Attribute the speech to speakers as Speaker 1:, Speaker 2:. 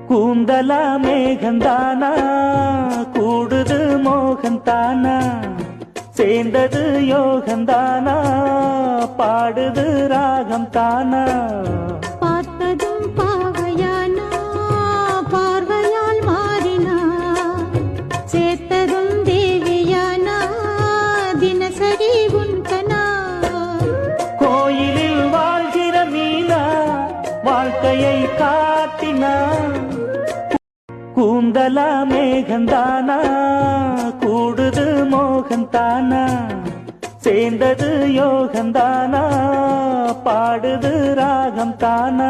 Speaker 1: கூந்தலா மேகந்தானா கூடுது மோகந்தானா சேர்ந்தது யோகந்தானா பாடுது ராகம் தானா
Speaker 2: பார்த்ததும் பாவையானா பார்வையால் மாறினா சேர்த்ததும் தேவியானா தினசரி உன்கனா
Speaker 1: கோயிலில் வாழ்கிற மீனா வாழ்க்கையை காட்டினா கூந்தலா மேகந்தானா கூடுது மோகந்தானா சேர்ந்தது யோகந்தானா பாடுது ராகம் தானா